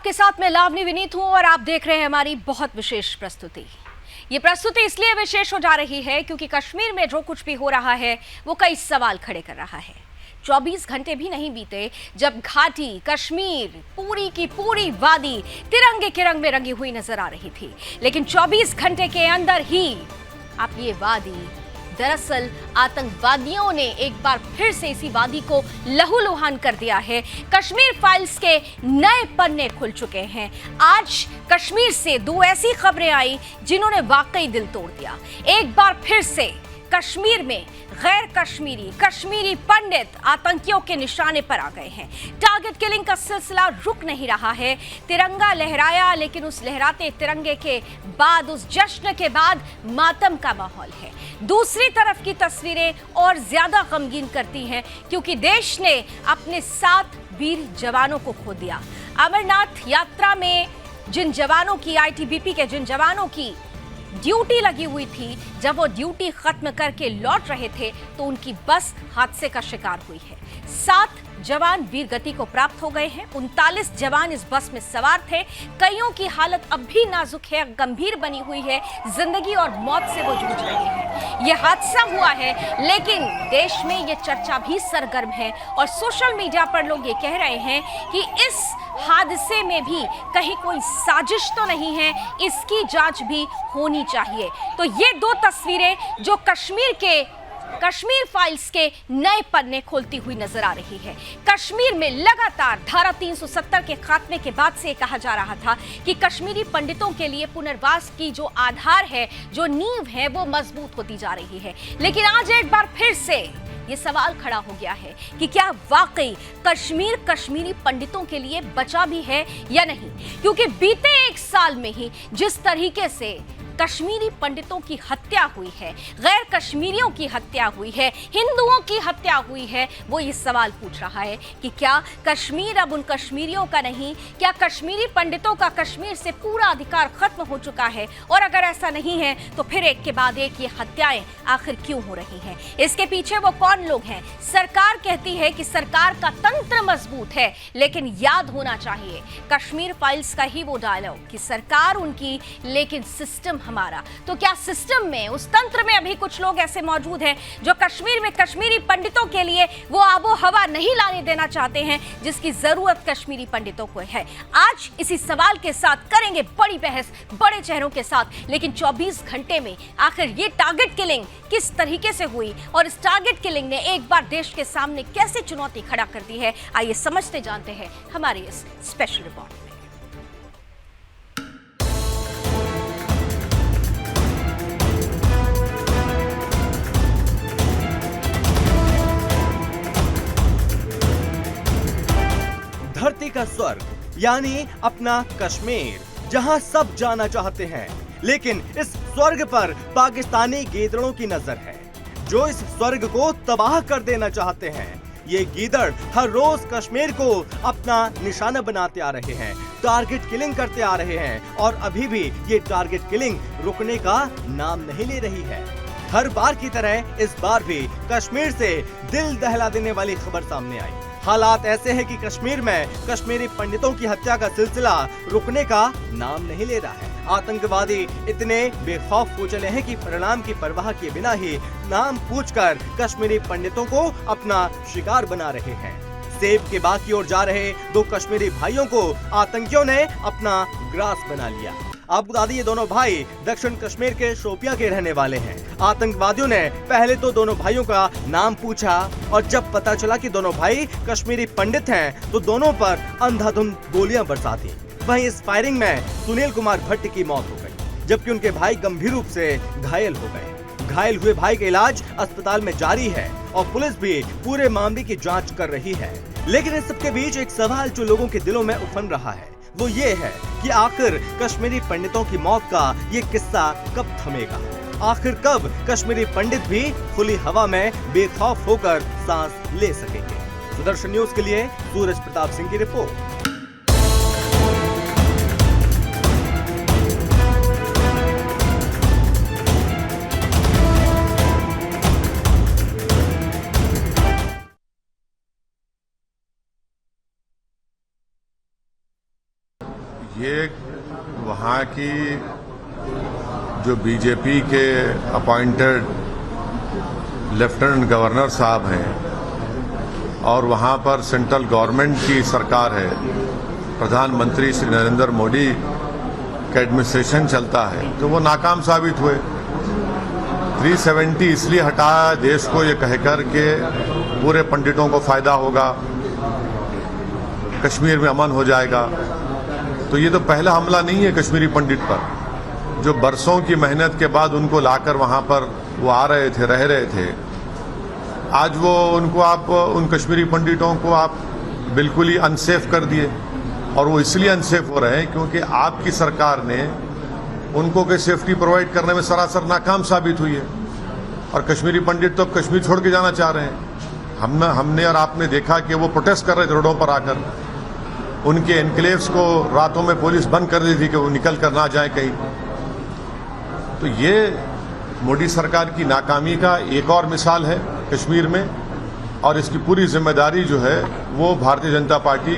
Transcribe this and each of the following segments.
आपके साथ मैं लावनी विनीत हूं और आप देख रहे हैं हमारी बहुत विशेष प्रस्तुति। ये प्रस्तुति इसलिए विशेष हो जा रही है क्योंकि कश्मीर में जो कुछ भी हो रहा है वो कई सवाल खड़े कर रहा है। 24 घंटे भी नहीं बीते जब घाटी कश्मीर पूरी की पूरी वादी तिरंगे के रंग में रंगी हुई नजर आ रही थी, लेकिन 24 घंटे के अंदर ही अब ये वादी दरअसल आतंकवादियों ने एक बार फिर से इसी वादी को लहूलुहान कर दिया है। कश्मीर फाइल्स के नए पन्ने खुल चुके हैं। आज कश्मीर से दो ऐसी खबरें आई जिन्होंने वाकई दिल तोड़ दिया। एक बार फिर से कश्मीर में गैर कश्मीरी पंडित आतंकियों के निशाने पर आ गए हैं। टारगेट किलिंग का सिलसिला रुक नहीं रहा है। तिरंगा लहराया, लेकिन उस लहराते तिरंगे के बाद, उस जश्न के बाद मातम का माहौल है। दूसरी तरफ की तस्वीरें और ज्यादा गमगीन करती हैं क्योंकि देश ने अपने 7 वीर जवानों को खो दिया। अमरनाथ यात्रा में जिन जवानों की, आईटीबीपी के जिन जवानों की ड्यूटी लगी हुई थी, जब वो ड्यूटी खत्म करके लौट रहे थे तो उनकी बस हादसे का शिकार हुई है। 7 जवान वीर गति को प्राप्त हो गए हैं। 39 जवान इस बस में सवार थे। कईयों की हालत अब भी नाजुक है, गंभीर बनी हुई है। जिंदगी और मौत से वो जूझ रहे हैं। यह हादसा हुआ है, लेकिन देश में ये चर्चा भी सरगर्म है और सोशल मीडिया पर लोग ये कह रहे हैं कि इस हादसे में भी कहीं कोई साजिश तो नहीं है, इसकी जांच भी होनी चाहिए। तो ये 2 तस्वीरें जो कश्मीर फाइल्स के नए पन्ने खोलती हुई नजर आ रही है। कश्मीर में लगातार धारा 370 के खात्मे के बाद से कहा जा रहा था कि कश्मीरी पंडितों के लिए पुनर्वास की जो आधार है, जो नींव है, वो मजबूत होती जा रही है। लेकिन आज एक बार फिर से ये सवाल खड़ा हो गया है कि क्या वाकई कश्मीर कश्मीरी पंडितों के लिए बचा भी है या नहीं, क्योंकि बीते 1 साल में ही जिस तरीके से कश्मीरी पंडितों की हत्या हुई है, गैर कश्मीरियों की हत्या हुई है, हिंदुओं की हत्या हुई है, वो ये सवाल पूछ रहा है कि क्या कश्मीर अब उन कश्मीरियों का नहीं, क्या कश्मीरी पंडितों का कश्मीर से पूरा अधिकार खत्म हो चुका है? और अगर ऐसा नहीं है तो फिर एक के बाद एक ये हत्याएं आखिर क्यों हो रही हैं? इसके पीछे वो कौन लोग हैं? सरकार कहती है कि सरकार का तंत्र मजबूत है, लेकिन याद होना चाहिए कश्मीर फाइल्स का ही वो डायलॉग कि सरकार उनकी लेकिन सिस्टम हमारा। तो क्या सिस्टम में, उस तंत्र में अभी कुछ लोग ऐसे मौजूद हैं जो कश्मीर में कश्मीरी पंडितों के लिए वो आबो हवा नहीं लाने देना चाहते हैं जिसकी जरूरत कश्मीरी पंडितों को है? आज इसी सवाल के साथ करेंगे बड़ी बहस, बड़े चेहरों के साथ। लेकिन 24 घंटे में आखिर ये टारगेट किलिंग किस तरीके से हुई और इस टारगेट किलिंग ने एक बार देश के सामने कैसे चुनौती खड़ा कर दी है, आइए समझते जानते हैं हमारी इस स्पेशल रिपोर्ट में। धरती का स्वर्ग यानी अपना कश्मीर, जहां सब जाना चाहते हैं, लेकिन इस स्वर्ग पर पाकिस्तानी गीदड़ों की नजर है जो इस स्वर्ग को तबाह कर देना चाहते हैं। ये गीदड़ हर रोज कश्मीर को अपना निशाना बनाते आ रहे हैं, टारगेट किलिंग करते आ रहे हैं और अभी भी ये टारगेट किलिंग रुकने का नाम नहीं ले रही है। हर बार की तरह इस बार भी कश्मीर से दिल दहला देने वाली खबर सामने आई। हालात ऐसे हैं कि कश्मीर में कश्मीरी पंडितों की हत्या का सिलसिला रुकने का नाम नहीं ले रहा है। आतंकवादी इतने बेखौफ हो चले हैं कि परिणाम की परवाह किए बिना ही नाम पूछकर कश्मीरी पंडितों को अपना शिकार बना रहे हैं। सेब के बाग की ओर जा रहे 2 कश्मीरी भाइयों को आतंकियों ने अपना ग्रास बना लिया। आपको बता दें, ये दोनों भाई दक्षिण कश्मीर के शोपियां के रहने वाले हैं। आतंकवादियों ने पहले तो दोनों भाइयों का नाम पूछा और जब पता चला कि दोनों भाई कश्मीरी पंडित हैं तो दोनों पर अंधाधुंध गोलियां बरसा दी। वहीं इस फायरिंग में सुनील कुमार भट्ट की मौत हो गई, जबकि उनके भाई गंभीर रूप से घायल हो गए। घायल हुए भाई का इलाज अस्पताल में जारी है और पुलिस भी पूरे मामले की जाँच कर रही है। लेकिन इस सबके बीच एक सवाल जो लोगों के दिलों में उफन रहा है वो ये है कि आखिर कश्मीरी पंडितों की मौत का ये किस्सा कब थमेगा? आखिर कब कश्मीरी पंडित भी खुली हवा में बेखौफ होकर सांस ले सकेंगे? सुदर्शन न्यूज के लिए सूरज प्रताप सिंह की रिपोर्ट। यहाँ की जो बीजेपी के अपॉइंटेड लेफ्टिनेंट गवर्नर साहब हैं और वहाँ पर सेंट्रल गवर्नमेंट की सरकार है, प्रधानमंत्री श्री नरेंद्र मोदी का एडमिनिस्ट्रेशन चलता है, तो वो नाकाम साबित हुए। 370 इसलिए हटाया देश को ये कहकर के पूरे पंडितों को फायदा होगा, कश्मीर में अमन हो जाएगा। तो ये तो पहला हमला नहीं है कश्मीरी पंडित पर, जो बरसों की मेहनत के बाद उनको लाकर वहां पर वो आ रहे थे, रह रहे थे। आज वो उनको आप उन कश्मीरी पंडितों को आप बिल्कुल ही अनसेफ कर दिए, और वो इसलिए अनसेफ हो रहे हैं क्योंकि आपकी सरकार ने उनको के सेफ्टी प्रोवाइड करने में सरासर नाकाम साबित हुई है। और कश्मीरी पंडित तो अब कश्मीर छोड़ के जाना चाह रहे हैं। हमने और आपने देखा कि वो प्रोटेस्ट कर रहे थे रोडों पर आकर, उनके एनक्लेव्स को रातों में पुलिस बंद कर दी थी कि वो निकल कर ना जाए कहीं। तो ये मोदी सरकार की नाकामी का एक और मिसाल है कश्मीर में, और इसकी पूरी जिम्मेदारी जो है वो भारतीय जनता पार्टी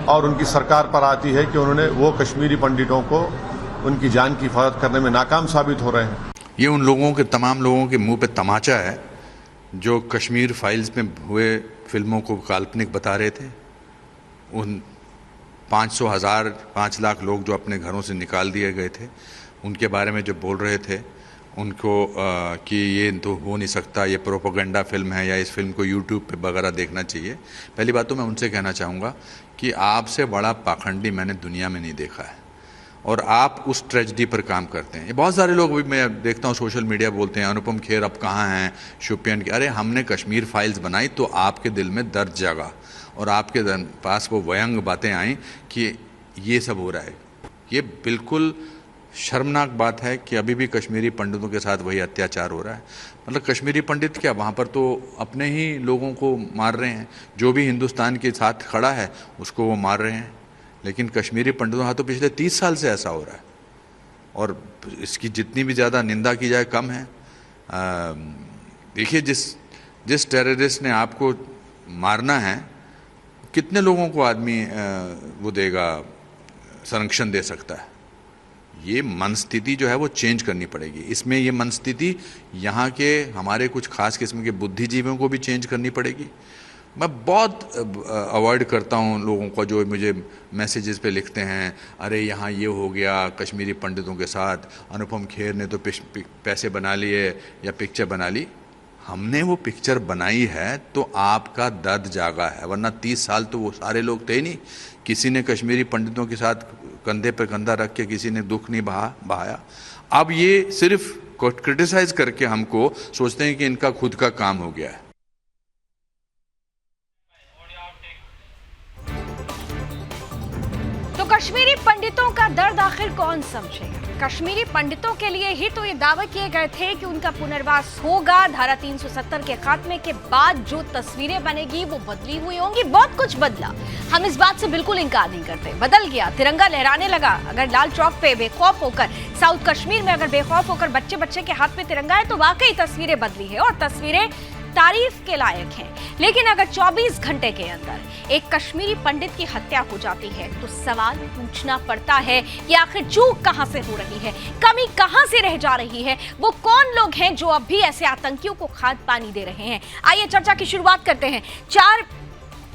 और उनकी सरकार पर आती है कि उन्होंने वो कश्मीरी पंडितों को उनकी जान की हिफाजत करने में नाकाम साबित हो रहे हैं। ये उन लोगों के, तमाम लोगों के मुंह पे तमाचा है जो कश्मीर फाइल्स में हुए फिल्मों को काल्पनिक बता रहे थे। उन 500, 1000, 5 लाख लोग जो अपने घरों से निकाल दिए गए थे, उनके बारे में जो बोल रहे थे उनको कि ये तो हो नहीं सकता, ये प्रोपेगेंडा फिल्म है या इस फिल्म को यूट्यूब पे वगैरह देखना चाहिए। पहली बात तो मैं उनसे कहना चाहूँगा कि आपसे बड़ा पाखंडी मैंने दुनिया में नहीं देखा है, और आप उस ट्रेजेडी पर काम करते हैं। ये बहुत सारे लोग भी मैं देखता हूँ सोशल मीडिया बोलते हैं अनुपम खेर अब कहाँ हैं, शोपियान की। अरे हमने कश्मीर फाइल्स बनाई तो आपके दिल में दर्द जागा और आपके पास वो व्यंग बातें आई कि ये सब हो रहा है। ये बिल्कुल शर्मनाक बात है कि अभी भी कश्मीरी पंडितों के साथ वही अत्याचार हो रहा है। मतलब कश्मीरी पंडित क्या, वहाँ पर तो अपने ही लोगों को मार रहे हैं, जो भी हिंदुस्तान के साथ खड़ा है उसको वो मार रहे हैं। लेकिन कश्मीरी पंडितों का तो पिछले 30 साल से ऐसा हो रहा है, और इसकी जितनी भी ज़्यादा निंदा की जाए कम है। देखिए, जिस टेररिस्ट ने आपको मारना है, कितने लोगों को आदमी वो देगा, संरक्षण दे सकता है। ये मनस्थिति जो है वो चेंज करनी पड़ेगी। इसमें ये मनस्थिति यहाँ के हमारे कुछ खास किस्म के बुद्धिजीवियों को भी चेंज करनी पड़ेगी। मैं बहुत अवॉइड करता हूँ लोगों को जो मुझे मैसेजेस पे लिखते हैं, अरे यहाँ ये हो गया कश्मीरी पंडितों के साथ, अनुपम खेर ने तो पैसे बना लिए या पिक्चर बना ली। हमने वो पिक्चर बनाई है तो आपका दर्द जागा है, वरना 30 साल तो वो सारे लोग थे ही नहीं। किसी ने कश्मीरी पंडितों के साथ कंधे पर कंधा रख के किसी ने दुख नहीं बहाया। अब ये सिर्फ क्रिटिसाइज करके हमको सोचते हैं कि इनका खुद का काम हो गया है। तो कश्मीरी पंडितों का दर्द आखिर कौन समझेगा? कश्मीरी पंडितों के लिए ही तो ये दावे किए गए थे कि उनका पुनर्वास होगा। धारा 370 के खात्मे के बाद जो तस्वीरें बनेगी वो बदली हुई होंगी। बहुत कुछ बदला, हम इस बात से बिल्कुल इनकार नहीं करते। बदल गया, तिरंगा लहराने लगा। अगर लाल चौक पे बेखौफ होकर, साउथ कश्मीर में अगर बेखौफ होकर बच्चे बच्चे के हाथ में तिरंगा है तो वाकई तस्वीरें बदली है, और तस्वीरें तारीफ के लायक हैं। लेकिन अगर 24 घंटे के अंदर एक कश्मीरी पंडित की हत्या हो जाती है तो सवाल पूछना पड़ता है कि आखिर चूक कहां से हो रही है, कमी कहां से रह जा रही है, वो कौन लोग हैं जो अब भी ऐसे आतंकियों को खाद पानी दे रहे हैं। आइए चर्चा की शुरुआत करते हैं। 4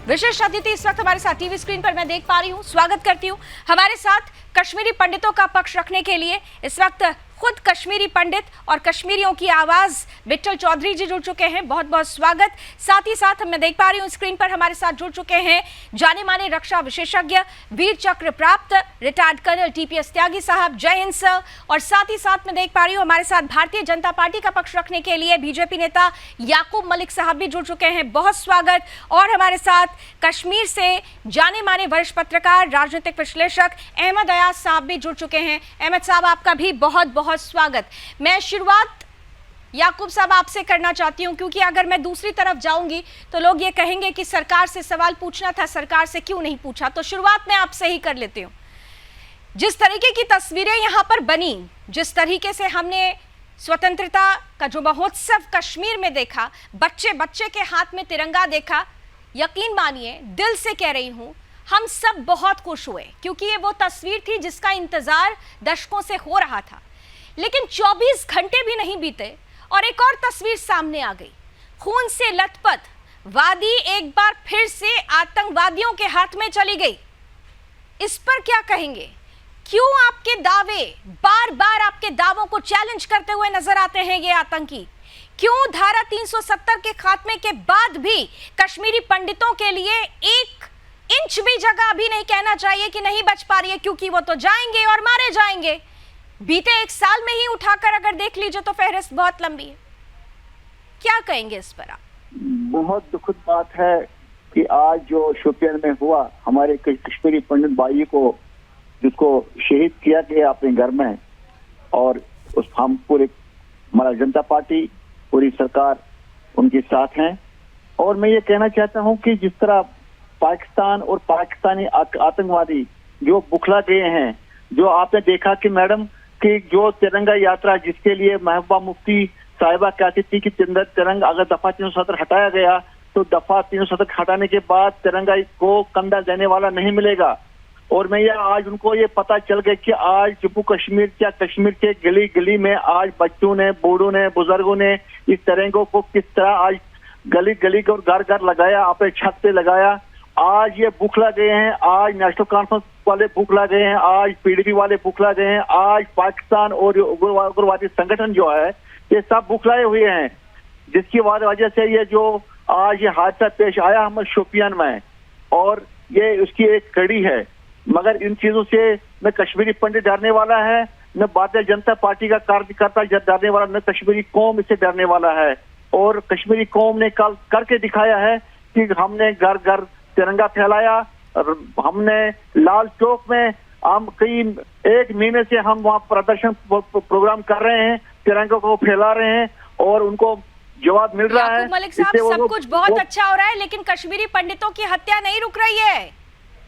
विशिष्ट अतिथि इस वक्त हमारे साथ टीवी स्क्रीन पर मैं देख पा रही हूं। स्वागत करती हूं हमारे साथ कश्मीरी पंडितों का पक्ष रखने के लिए इस वक्त खुद कश्मीरी पंडित और कश्मीरियों की आवाज विट्ठल चौधरी जी जुड़ चुके हैं, बहुत बहुत स्वागत। साथ ही साथ मैं देख पा रही हूं स्क्रीन पर हमारे साथ जुड़ चुके हैं जाने माने रक्षा विशेषज्ञ, वीर चक्र प्राप्त रिटायर्ड कर्नल TPS त्यागी साहब, जय हिंद सर। और साथ ही साथ मैं देख पा रही हूं हमारे साथ भारतीय जनता पार्टी का पक्ष रखने के लिए बीजेपी नेता याकूब मलिक साहब भी जुड़ चुके हैं, बहुत स्वागत। और हमारे साथ कश्मीर से जाने माने वरिष्ठ पत्रकार, राजनीतिक विश्लेषक अहमद अयाज साहब भी जुड़ चुके हैं। अहमद साहब, आपका भी बहुत बहुत स्वागत। मैं शुरुआत याकूब साहब आपसे करना चाहती हूं, क्योंकि अगर मैं दूसरी तरफ जाऊंगी तो लोग ये कहेंगे कि सरकार से सवाल पूछना था, सरकार से क्यों नहीं पूछा। तो शुरुआत मैं आपसे ही कर लेती हूं। जिस तरीके की तस्वीरें यहां पर बनी, जिस तरीके से हमने स्वतंत्रता का जो महोत्सव कश्मीर में देखा, बच्चे बच्चे के हाथ में तिरंगा देखा, यकीन मानिए दिल से कह रही हूं, हम सब बहुत खुश हुए क्योंकि ये वो तस्वीर थी जिसका इंतजार दशकों से हो रहा था। लेकिन 24 घंटे भी नहीं बीते और एक और तस्वीर सामने आ गई। खून से लथपथ वादी एक बार फिर से आतंकवादियों के हाथ में चली गई। इस पर क्या कहेंगे? क्यों आपके दावे बार बार आपके दावों को चैलेंज करते हुए नजर आते हैं ये आतंकी? क्यों धारा 370 के खात्मे के बाद भी कश्मीरी पंडितों के लिए एक इंच भी जगह अभी नहीं कहना चाहिए कि नहीं बच पा रही है, क्योंकि वो तो जाएंगे और मारे जाएंगे। बीते एक साल में ही उठाकर अगर देख लीजिए तो फहरिस्त बहुत लंबी है। क्या कहेंगे इस पर आप? बहुत दुखद बात है कि आज जो शोपियान में हुआ, हमारे कश्मीरी पंडित भाई को जिसको शहीद किया गया अपने घर में, और उस हम पूरे हमारा जनता पार्टी पूरी सरकार उनके साथ हैं। और मैं ये कहना चाहता हूं कि जिस तरह पाकिस्तान और पाकिस्तानी आतंकवादी जो बुखला गए हैं, जो आपने देखा कि मैडम कि जो तिरंगा यात्रा जिसके लिए महबूबा मुफ्ती साहिबा कहती थी कि तिरंगा अगर दफा 370 हटाया गया तो दफा 370 हटाने के बाद तिरंगा को कंधा देने वाला नहीं मिलेगा। और मैं ये आज उनको ये पता चल गया कि आज जम्मू कश्मीर या कश्मीर के गली गली में आज बच्चों ने, बूढ़ों ने, बुजुर्गों ने इस तिरंगों को किस तरह आज गली गली और घर घर लगाया, अपने छत पे लगाया। आज ये बुखला गए हैं, आज नेशनल कॉन्फ्रेंस वाले बुखला गए हैं, आज पीडीपी वाले बुखला गए हैं, आज पाकिस्तान और उग्रवादी संगठन जो है ये सब बुखलाए हुए हैं, जिसकी वजह से ये जो आज ये हादसा पेश आया हमें शोपियान में, और ये उसकी एक कड़ी है। मगर इन चीजों से न कश्मीरी पंडित डरने वाला है, न भारतीय जनता पार्टी का कार्यकर्ता डरने वाला, न कश्मीरी कौम इससे डरने वाला है। और कश्मीरी कौम ने कल करके दिखाया है कि हमने घर घर तिरंगा फैलाया। हमने लाल चौक में हम कई एक महीने से हम वहाँ प्रदर्शन प्रोग्राम कर रहे हैं, तिरंगा को फैला रहे हैं और उनको जवाब मिल रहा है। मलिक साहब, सब कुछ बहुत अच्छा हो रहा है, लेकिन कश्मीरी पंडितों की हत्या नहीं रुक रही है।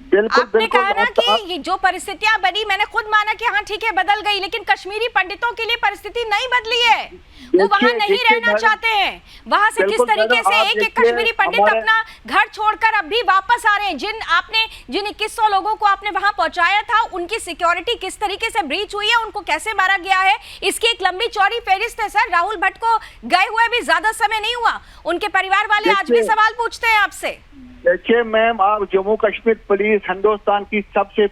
बिल्कुल, आपने कहा ना कि ये जो परिस्थितियां बनी, मैंने खुद माना कि हाँ ठीक है बदल गई, लेकिन कश्मीरी पंडितों के लिए परिस्थिति नहीं बदली है। वो वहां नहीं रहना चाहते हैं। वहां से किस तरीके से एक एक कश्मीरी पंडित अपना घर छोड़कर अब भी वापस आ रहे हैं। जिन 2100 लोगों को आपने वहां पहुंचाया था, उनकी सिक्योरिटी किस तरीके से ब्रीच हुई है, उनको कैसे मारा गया है, इसकी एक लंबी चौड़ी फहरिस्त है। सर, राहुल भट्ट को गए हुए भी ज्यादा समय नहीं हुआ, उनके परिवार वाले आज भी सवाल पूछते हैं आपसे। देखिए मैम, आप जम्मू कश्मीर पुलिस हिंदुस्तान की सबसे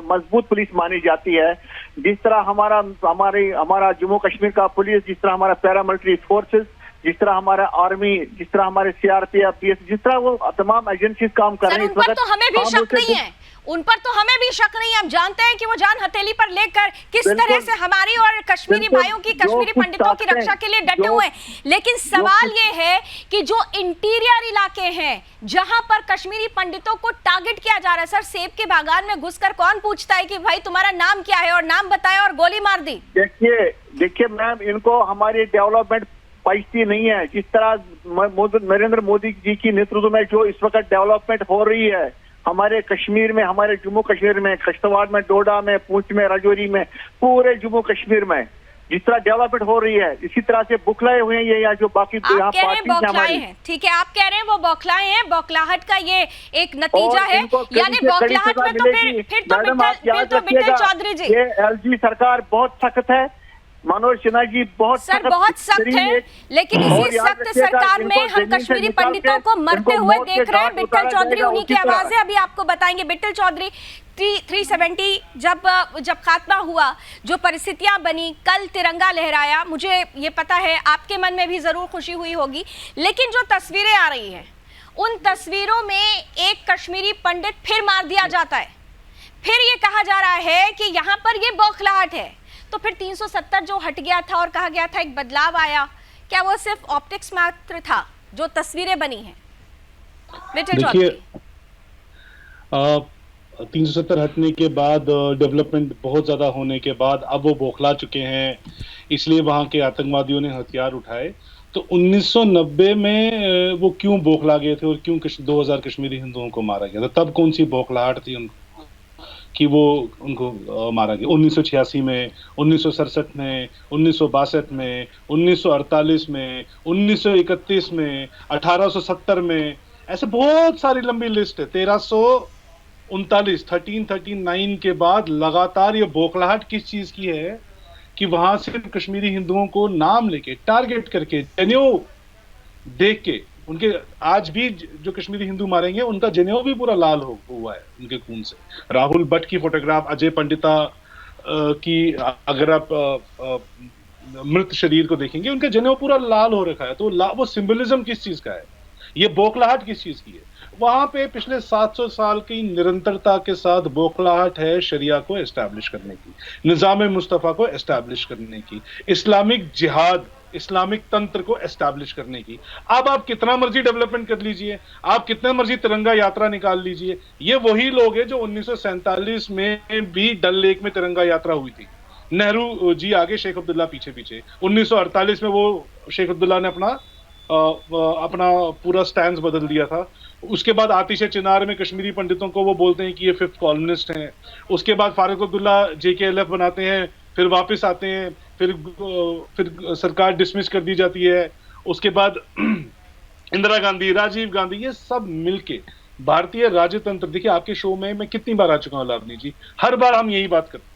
मजबूत पुलिस मानी जाती है। जिस तरह हमारा जम्मू कश्मीर का पुलिस, जिस तरह हमारा पैरामिलिट्री फोर्सेस, जिस तरह हमारा आर्मी, जिस तरह हमारे सीआरपीएफ, जिस तरह वो तमाम एजेंसीज काम कर रही है, तो हमें भी शक नहीं है, उन पर तो हमें भी शक नहीं है। हम जानते हैं कि वो जान हथेली पर लेकर किस तरह से हमारी और कश्मीरी भाइयों की, कश्मीरी पंडितों की रक्षा के लिए डटे हुए हैं। लेकिन सवाल ये है कि जो इंटीरियर इलाके हैं जहां पर कश्मीरी पंडितों को टारगेट किया जा रहा है, सर सेब के बागान में घुसकर कौन पूछता है कि भाई तुम्हारा नाम क्या है, और नाम बताया और गोली मार दी। देखिए मैम, इनको हमारी डेवलपमेंट पहुंचती नहीं है। जिस तरह नरेंद्र मोदी जी की नेतृत्व में जो इस वक्त डेवलपमेंट हो रही है हमारे कश्मीर में, हमारे जम्मू कश्मीर में, किश्तवाड़ में, डोडा में, पूंछ में, राजौरी में, पूरे जम्मू कश्मीर में जिस तरह डेवलपमेंट हो रही है, इसी तरह से बुखलाए हुए हैं ये या जो बाकी यहाँ बौखलाए हैं। ठीक है, आप कह रहे हैं वो बौखलाए हैं, बौखलाहट का ये एक नतीजा है। यानी बौखलाहट में तो फिर तो बिट्टल चौधरी जी, ये एलजी सरकार बहुत सख्त है, मनोज सिन्हा जी बहुत सख्त है, लेकिन इसी सख्त सरकार में हम कश्मीरी पंडितों को मरते हुए देख रहे हैं। बिट्टल चौधरी उन्हीं की आवाज है, अभी आपको बताएंगे। बिट्टल चौधरी, 370 जब खात्मा हुआ, जो परिस्थितियां बनी, कल तिरंगा लहराया, मुझे ये पता है आपके मन में भी जरूर खुशी हुई होगी, लेकिन जो तस्वीरें आ रही हैं उन तस्वीरों में एक कश्मीरी पंडित फिर मार दिया जाता है। फिर ये कहा जा रहा है कि यहाँ पर ये बौखलाहट है। तो फिर 370 जो हट गया था और कहा गया था एक बदलाव आया, क्या वो सिर्फ ऑप्टिक्स मात्र था जो तस्वीरें बनी हैं? देखिए, 370 हटने के बाद, डेवलपमेंट बहुत ज्यादा होने के बाद अब वो बौखला चुके हैं, इसलिए वहां के आतंकवादियों ने हथियार उठाए। तो 1990 में वो क्यों बौखला गए थे और क्यों 2000 कश्मीरी हिंदुओं को मारा गया था? तब कौन सी बौखलाहट थी उनको कि वो उनको मारा गया? 1986 में, 1967 में, 1962 में, 1948 में, 1931 में, 1870 में, ऐसे बहुत सारी लंबी लिस्ट है। 1339 के बाद लगातार ये बौखलाहट किस चीज की है कि वहां से कश्मीरी हिंदुओं को नाम लेके टारगेट करके जनेऊ देख के उनके आज भी जो कश्मीरी हिंदू मारेंगे उनका जनेऊ भी पूरा लाल हुआ है उनके खून से। राहुल भट्ट की फोटोग्राफ, अजय पंडिता की अगर आप मृत शरीर को देखेंगे उनका जनेऊ पूरा लाल हो रखा है। तो वो सिंबलिज्म किस चीज का है, ये बौखलाहट किस चीज की है? वहां पे पिछले 700 साल की निरंतरता के साथ बौखलाहट है शरिया को एस्टैब्लिश करने की, निजाम मुस्तफा को एस्टैब्लिश करने की, इस्लामिक जिहाद, इस्लामिक तंत्र को एस्टैब्लिश करने की। अब आप कितना मर्जी डेवलपमेंट कर लीजिए, आप कितने मर्जी तिरंगा यात्रा निकाल लीजिए, ये वही लोग हैं जो 1947 में भी डल लेक में तिरंगा यात्रा हुई थी, नेहरू जी आगे, शेख अब्दुल्ला पीछे पीछे। 1948 में वो शेख अब्दुल्ला ने अपना पूरा स्टैंड बदल दिया था। उसके बाद आतिश चिनार में कश्मीरी पंडितों को वो बोलते हैं कि ये 5th कॉलमिस्ट हैं। उसके बाद फारूक अब्दुल्ला JKLF बनाते हैं, फिर वापस आते हैं, फिर सरकार डिसमिस कर दी जाती है। उसके बाद इंदिरा गांधी, राजीव गांधी, ये सब मिलके भारतीय राजतंत्र, देखिए आपके शो में मैं कितनी बार आ चुका हूँ लावनी जी, हर बार हम यही बात करते हैं।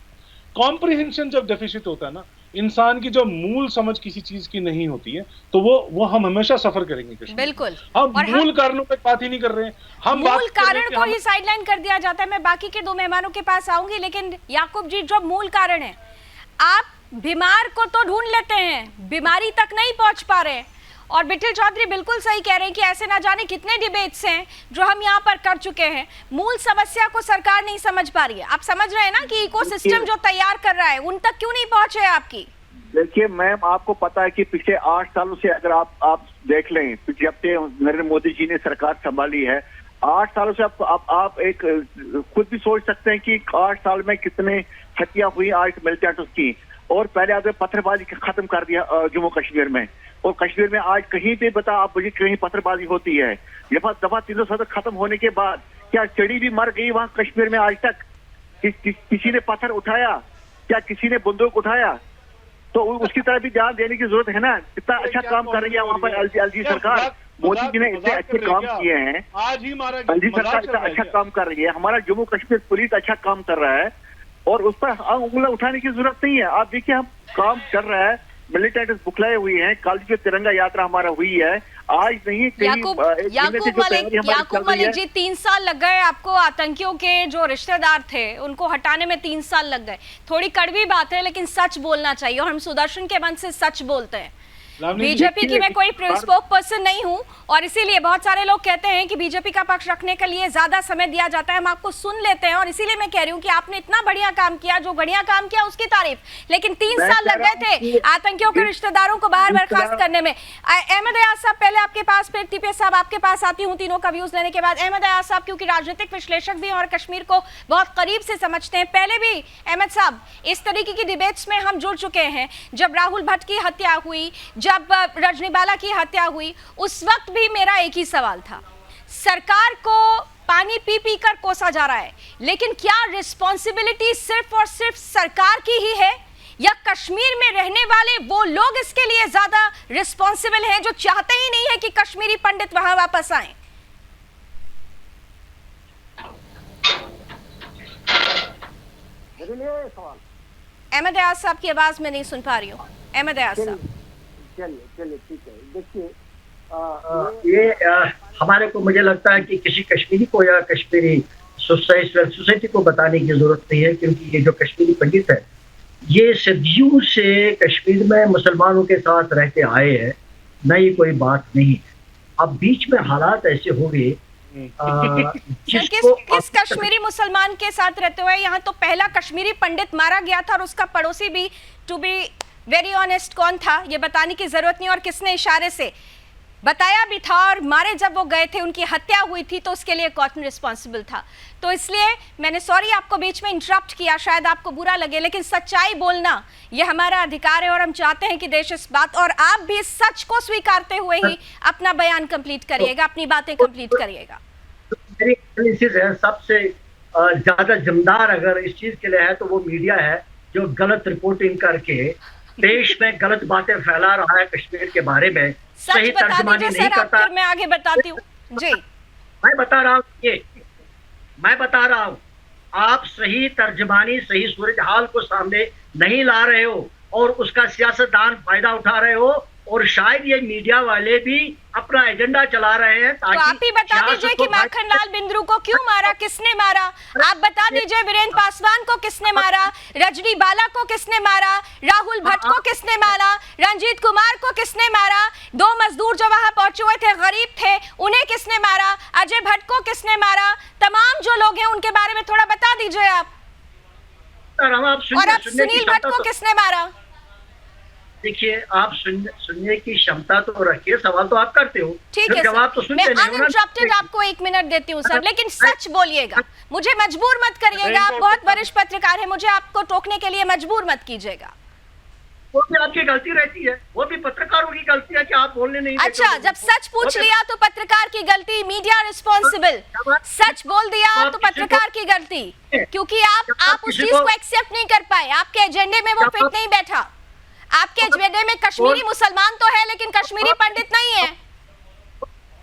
कॉम्प्रिहेंशन जब डेफिसिट होता है ना, इंसान की जो मूल समझ किसी चीज की नहीं होती है, तो वो हम हमेशा सफर करेंगे। बिल्कुल, हम मूल कारणों पे बात ही नहीं कर रहे हैं, हम मूल कारण को ही साइडलाइन कर दिया जाता है। मैं बाकी के 2 मेहमानों के पास आऊंगी, लेकिन याकूब जी, जो मूल कारण है, आप बीमार को तो ढूंढ लेते हैं, बीमारी तक नहीं पहुंच पा रहे। और बिठल चौधरी बिल्कुल सही कह रहे हैं कि ऐसे ना जाने कितने डिबेट्स हैं जो हम यहाँ पर कर चुके हैं, मूल समस्या को सरकार नहीं समझ पा रही है। आप समझ रहे हैं ना कि इकोसिस्टम जो तैयार कर रहा है उन तक क्यों नहीं पहुंचे आपकी? देखिए मैम, आपको पता है कि पिछले 8 सालों से अगर आप देख लें, जब से नरेंद्र मोदी जी ने सरकार संभाली है, 8 सालों से आप एक खुद भी सोच सकते हैं कि 8 साल में कितने हत्या हुई आज मिलिटेंट्स की। और पहले आपने पत्थरबाजी खत्म कर दिया जम्मू कश्मीर में, और कश्मीर में आज कहीं पे बता आप मुझे कहीं पत्थरबाजी होती है। दफा 370 खत्म होने के बाद क्या चिड़ी भी मर गई वहां कश्मीर में आज तक? किसी ने पत्थर उठाया? क्या किसी ने बंदूक उठाया? तो उसकी तरफ भी ध्यान देने की जरूरत है ना। कितना अच्छा काम कर रही है वहाँ पर एलजी सरकार, मोदी जी ने इतने अच्छे काम किए हैं। एलजी सरकार इतना अच्छा काम कर रही है, हमारा जम्मू कश्मीर पुलिस अच्छा काम कर रहा है, और उस पर उंगली उठाने की जरूरत नहीं है। आप देखिए हम काम कर रहा है, मिलिटेंट्स बुखलाए हुए हैं, कल जो तिरंगा यात्रा हमारा हुई है, आज नहीं याकूब मलिक जी, 3 साल लग गए आपको। आतंकियों के जो रिश्तेदार थे उनको हटाने में 3 साल लग गए। थोड़ी कड़वी बात है, लेकिन सच बोलना चाहिए, और हम सुदर्शन के मन से सच बोलते हैं। बीजेपी की मैं कोई स्पोक पर्सन नहीं हूं, और इसीलिए बहुत सारे लोग कहते हैं कि बीजेपी का पक्ष रखने के लिए ज्यादा समय दिया जाता है। हम आपको सुन लेते हैं, और इसीलिए मैं कह रही हूं कि आपने इतना बढ़िया काम किया, जो बढ़िया काम किया उसकी तारीफ, लेकिन 3 साल लग गए थे आतंकियों के रिश्तेदारों को बाहर बर्खास्त करने में। अहमद अयाज साहब, पहले आपके पास, फिर टीपीएस साहब आपके पास आती हूँ तीनों का व्यूज लेने के बाद। अहमद अयाज साहब क्योंकि राजनीतिक विश्लेषक भी हैं और कश्मीर को बहुत करीब से समझते हैं, पहले भी अहमद साहब इस तरीके की डिबेट्स में हम जुड़ चुके हैं। जब राहुल भट्ट की हत्या हुई, जब रजनीबाला की हत्या हुई, उस वक्त भी मेरा एक ही सवाल था, सरकार को पानी पी पी कर कोसा जा रहा है, लेकिन क्या रिस्पॉन्सिबिलिटी सिर्फ और सिर्फ सरकार की ही है, या कश्मीर में रहने वाले वो लोग इसके लिए ज्यादा रिस्पॉन्सिबल हैं जो चाहते ही नहीं है कि कश्मीरी पंडित वहां वापस आए? अहमद अयाज साहब की आवाज में नहीं सुन पा रही हूँ। अहमद अयाज साहब, चलिए ठीक है। देखिए ये हमारे को, मुझे लगता है कि किसी कश्मीरी को या कश्मीरी सोसाइटी को बताने की जरूरत नहीं है, क्योंकि ये जो कश्मीरी पंडित है ये सदियों से कश्मीर में मुसलमानों के साथ रहते आए हैं, नई कोई बात नहीं है। अब बीच में हालात ऐसे हो गए किस कश्मीरी मुसलमान के साथ रहते हुए? यहाँ तो पहला कश्मीरी पंडित मारा गया था, और उसका पड़ोसी भी, टू बी वेरी ऑनेस्ट, कौन था ये बताने की जरूरत नहीं, और किसने इशारे से बताया भी था, और मारे जब वो गए थे, उनकी हत्या हुई थी, तो उसके लिए कौन रिस्पॉन्सिबल था? तो इसलिए मैंने, सॉरी आपको बीच में इंटरप्ट किया, शायद आपको बुरा लगे, लेकिन सच्चाई बोलना ये हमारा अधिकार है, और हम चाहते हैं कि देश इस बात, और आप भी सच को स्वीकारते हुए ही अपना बयान कंप्लीट करिएगा, अपनी बातें कंप्लीट करिएगा। मेरी एनालिसिस है, सबसे ज्यादा जिम्मेदार अगर इस चीज के लिए है तो वो मीडिया है, जो गलत रिपोर्टिंग करके देश में गलत बातें फैला रहा है कश्मीर के बारे में, सही तर्जुमानी नहीं करता। मैं आगे बताती हूँ जी, मैं बता रहा हूँ मैं बता रहा हूँ, आप सही तर्जमानी, सही सूरज हाल को सामने नहीं ला रहे हो और उसका सियासतदान फायदा उठा रहे हो, और शायद ये मीडिया वाले भी अपना एजेंडा चला रहे हैं तो आप ही बता दीजिए कि माखनलाल बिंद्रू को क्यों मारा, किसने मारा? आप बता दीजिए वीरेंद्र पासवान को किसने मारा, रजनी बाला को किसने मारा, राहुल भट्ट को किसने मारा, रंजीत कुमार को किसने मारा, 2 मजदूर जो वहां पहुंचे हुए थे, गरीब थे, उन्हें किसने मारा, अजय भट्ट को किसने मारा? तमाम जो लोग हैं उनके बारे में थोड़ा बता दीजिए आप। और अब सुनील भट्ट को किसने मारा? देखिए, आप सुनने की क्षमता तो रखिए, सवाल तो आप करते हो, ठीक है जवाब तो सुनते नहीं। मैं अनइंटरप्टेड आपको 1 मिनट देती हूँ सर, लेकिन सच बोलिएगा, मुझे मजबूर मत करिएगा। आप बहुत वरिष्ठ पत्रकार हैं, मुझे आपको टोकने के लिए मजबूर मत कीजिएगा। वो भी आपकी गलती रहती है, वो भी पत्रकारों की गलती है कि आप बोलने नहीं देते। अच्छा, जब सच पूछ लिया तो पत्रकार की गलती, मीडिया रिस्पॉन्सिबल। सच बोल दिया तो पत्रकार की गलती, क्योंकि आप उस चीज को एक्सेप्ट नहीं कर पाए, आपके एजेंडे में वो फिट नहीं बैठा। आपके एजेंडे में कश्मीरी मुसलमान तो है, लेकिन कश्मीरी पंडित नहीं है।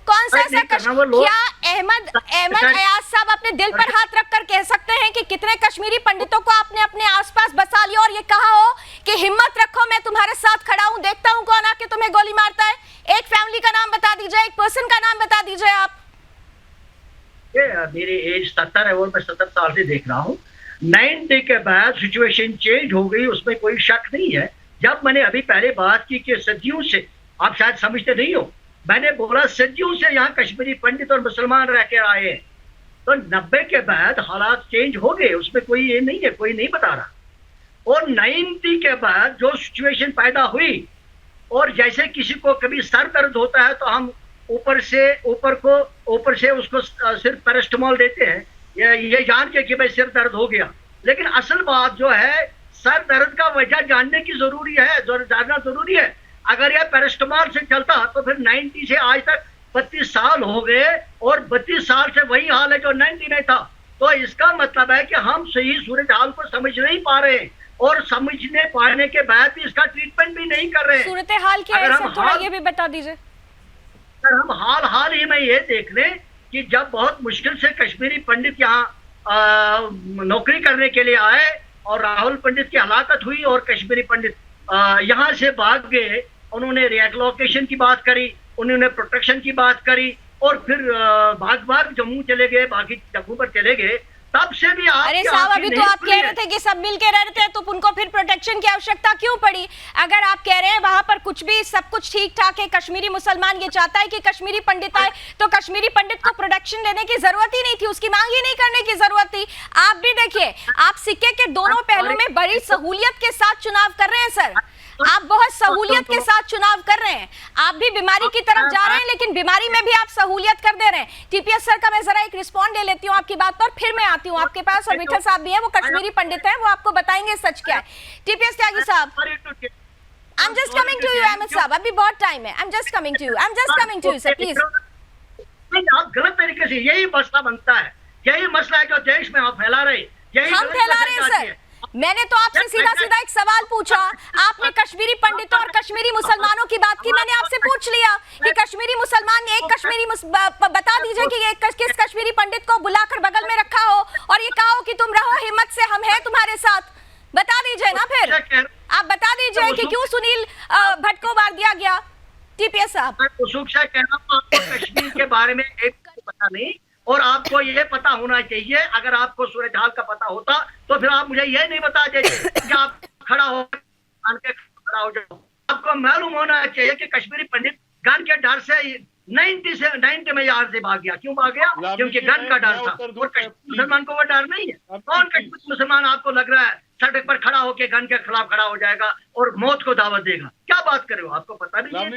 कौन सा ऐसा क्या अहमद अयाज साहब अपने दिल पर हाथ रखकर कह सकते हैं कि कितने कश्मीरी पंडितों को आपने अपने आसपास बसा लिया और ये कहा हो कि हिम्मत रखो, मैं तुम्हारे साथ खड़ा हूं, देखता हूं कौन आके तुम्हें गोली मारता है? एक फैमिली का नाम बता दीजिए, एक पर्सन का नाम बता दीजिए आप। मेरी एज 70 है और मैं 70 साल से देख रहा हूँ। 90 के बाद सिचुएशन चेंज हो गई, उसमें कोई शक नहीं है। जब मैंने अभी पहले बात की कि सदियों से, आप शायद समझते नहीं हो, मैंने बोला सदियों से यहाँ कश्मीरी पंडित और मुसलमान रह के आए हैं, तो 90 के बाद हालात चेंज हो गए, उसमें कोई ये नहीं है, कोई नहीं बता रहा। और 90 के बाद जो सिचुएशन पैदा हुई, और जैसे किसी को कभी सर दर्द होता है तो हम ऊपर से उसको सिर्फ पैरास्टामोल देते हैं, ये जान के कि भाई सिर दर्द हो गया। लेकिन असल बात जो है, सर दर्द का वजह जानने की जानना जरूरी है। अगर यह पैरास्टामोल से चलता तो फिर 90 से आज तक 32 साल हो गए, और 32 साल से वही हाल है जो 90 में था। तो इसका मतलब है कि हम सही सूरज हाल को समझ नहीं पा रहे, और समझने पाने के बाद भी इसका ट्रीटमेंट भी नहीं कर रहे। सूरत हाल क्या है सर, थोड़ा ये भी बता दीजिए। अगर हम हाल ही में ये देख लें कि जब बहुत मुश्किल से कश्मीरी पंडित यहाँ नौकरी करने के लिए आए और राहुल पंडित की हलाकत हुई और कश्मीरी पंडित यहाँ से भाग गए, उन्होंने रिएलोकेशन की बात करी, उन्होंने प्रोटेक्शन की बात करी, और फिर भाग जम्मू चले गए, बाकी जगहों पर चले गए। तब से भी आप, अरे साहब, अभी तो आप कह रहे थे कि सब मिल के रह रहे थे, तो उनको फिर प्रोटेक्शन की आवश्यकता क्यों पड़ी? अगर आप कह रहे हैं वहां पर कुछ भी सब कुछ ठीक ठाक है, कश्मीरी मुसलमान ये चाहता है कि कश्मीरी पंडित आए, तो कश्मीरी पंडित को प्रोटेक्शन देने की जरूरत ही नहीं थी, उसकी मांग ही नहीं करने की जरूरत थी। आप भी देखिए, आप सिक्के के दोनों पहलू में बड़ी सहूलियत के साथ चुनाव कर रहे हैं सर, आप बहुत सहूलियत के साथ चुनाव कर रहे हैं। आप भी बीमारी की तरफ जा रहे हैं, लेकिन बीमारी में भी आप सहूलियत कर दे रहे हैं। टीपीएस सर का मैं जरा एक रिस्पॉन्ड ले लेती हूँ आपकी बात पर, फिर मैं आती हूँ आपके पास। और विठल साहब भी हैं, वो कश्मीरी पंडित हैं, वो आपको बताएंगे सच क्या है। टीपीएस त्यागी साहब, I am just coming to you. Ahmed साहब, अभी बहुत टाइम है, I am just coming to you sir, please. आप गलत तरीके से, यही मसला बनता है, यही मसला है जो देश में आप फैला रहे, हम फैला रहे हैं सर। मैंने तो आपसे सीधा एक सवाल पूछा, आपने कश्मीरी पंडितों और कश्मीरी मुसलमानों की बात की, मैंने आपसे पूछ लिया कि कश्मीरी मुसलमान, एक कश्मीरी बता दीजिए कि एक किस कश्मीरी पंडित को बुलाकर बगल में रखा हो और ये कहा हो कि तुम रहो हिम्मत से, हम हैं तुम्हारे साथ। बता दीजिए ना, फिर आप बता दीजिए कि क्यों सुनील भट्ट को मार दिया गया। टीपीएस साहब, कश्मीर के बारे में एक पता नहीं, और आपको ये पता होना चाहिए। अगर आपको सूरज हाल का पता होता तो फिर आप मुझे ये नहीं बता देते कि आप खड़ा हो जाओ। आपको मालूम होना चाहिए कि कश्मीरी पंडित गन के डर से 90 में यहाँ से भाग गया। क्यों भाग गया? क्योंकि गन का डर था, और कश्मीरी मुसलमान को वो डर नहीं है। कौन कश्मीरी मुसलमान आपको लग रहा है सड़क पर खड़ा होकर गन के खिलाफ खड़ा हो जाएगा और मौत को दावत देगा? क्या बात कर रहे हो? आपको पता भी नहीं।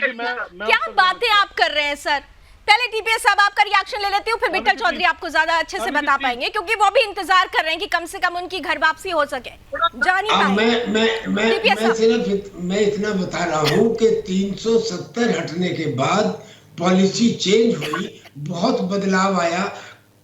क्या बातें आप कर रहे हैं सर? पहले टीपीएस साहब आपका रिएक्शन ले लेती हूँ, फिर विठल चौधरी आपको ज्यादा अच्छे से बता पाएंगे, क्योंकि वो भी इंतजार कर रहे हैं कि कम से कम उनकी घर वापसी हो सके। जानी मैं इतना बता रहा हूँ कि 370 हटने के बाद पॉलिसी चेंज हुई, बहुत बदलाव आया,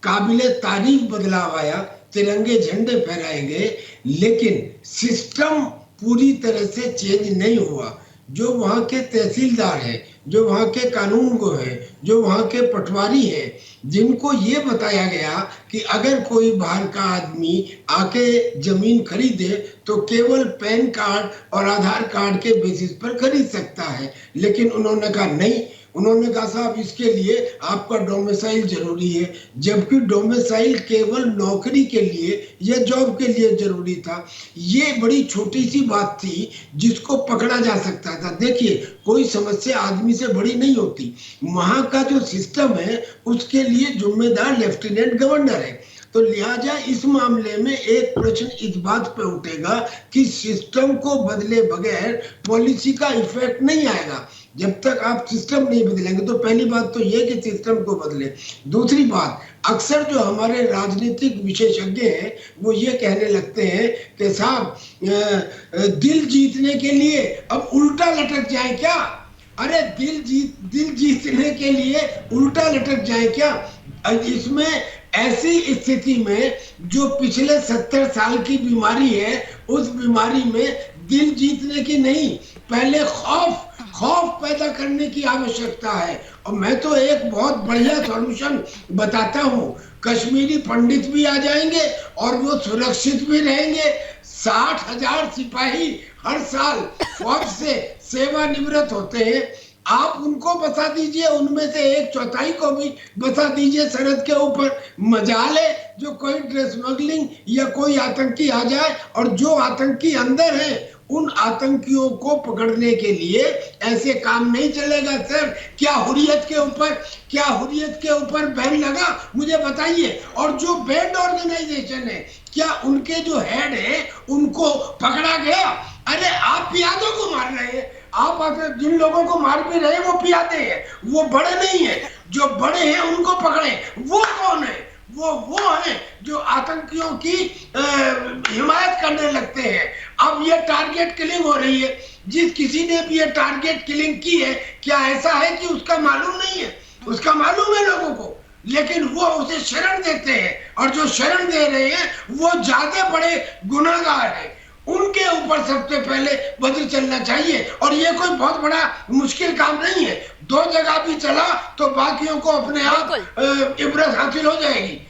काबिले तारीफ बदलाव आया, तिरंगे झंडे फहराए गए, लेकिन सिस्टम पूरी तरह से चेंज नहीं हुआ। जो वहाँ के तहसीलदार है, जो वहाँ के कानून को है, जो वहाँ के पटवारी है, जिनको ये बताया गया कि अगर कोई बाहर का आदमी आके जमीन खरीदे तो केवल पैन कार्ड और आधार कार्ड के बेसिस पर खरीद सकता है, लेकिन उन्होंने कहा नहीं। उन्होंने कहा साहब इसके लिए आपका डोमिसाइल जरूरी है, जबकि डोमिसाइल केवल नौकरी के लिए या जॉब के लिए जरूरी था। ये बड़ी छोटी सी बात थी जिसको पकड़ा जा सकता था। देखिए, कोई समस्या आदमी से बड़ी नहीं होती। वहां का जो सिस्टम है उसके लिए जिम्मेदार लेफ्टिनेंट गवर्नर है। तो लिहाजा इस मामले में एक प्रश्न इस बात पे उठेगा कि सिस्टम को बदले बगैर पॉलिसी का इफेक्ट नहीं आएगा। जब तक आप सिस्टम नहीं बदलेंगे, तो पहली बात तो ये कि सिस्टम को बदले। दूसरी बात, अक्सर जो हमारे राजनीतिक विशेषज्ञ हैं वो ये कहने लगते हैं कि साहब दिल जीतने के लिए अब उल्टा लटक जाए क्या? अरे दिल जीतने के लिए उल्टा लटक जाए क्या? इसमें ऐसी स्थिति में जो पिछले 70 साल की बीमारी है, उस बीमारी में दिल जीतने की नहीं, पहले खौफ पैदा करने की आवश्यकता है। और मैं तो एक बहुत बढ़िया सॉल्यूशन बताता हूँ, कश्मीरी पंडित भी आ जाएंगे और वो सुरक्षित भी रहेंगे। 60,000 सिपाही हर साल फौज से सेवानिवृत्त होते हैं, आप उनको बसा दीजिए, उनमें से 1/4 को भी बसा दीजिए सरहद के ऊपर। मजाल है जो कोई ड्रग स्मगलिंग या कोई आतंकी आ जाए, और जो आतंकी अंदर है उन आतंकियों को पकड़ने के लिए ऐसे काम नहीं चलेगा। सर, क्या हुर्रियत के ऊपर बैन लगा? मुझे बताइए। और जो बैंड ऑर्गेनाइजेशन है, क्या उनके जो हेड है उनको पकड़ा गया? अरे आप पियादों को मार रहे हैं, आप जिन लोगों को मार भी रहे हैं वो पियादे हैं, वो बड़े नहीं है। जो बड़े हैं उनको पकड़े। वो कौन है? वो है जो आतंकियों की हिमायत करने लगते हैं। अब ये टारगेट किलिंग हो रही है। जिस किसी ने भी ये टारगेट किलिंग की है, क्या ऐसा है कि उसका मालूम नहीं है? उसका मालूम है लोगों को, लेकिन वो उसे शरण देते हैं, और जो शरण दे रहे हैं वो ज्यादा बड़े गुनाहगार हैं। उनके ऊपर सबसे पहले वज्र चलना चाहिए, और ये कोई बहुत बड़ा मुश्किल काम नहीं है। 2 जगह भी चला तो बाकियों को अपने आप इबरत हासिल हो जाएगी।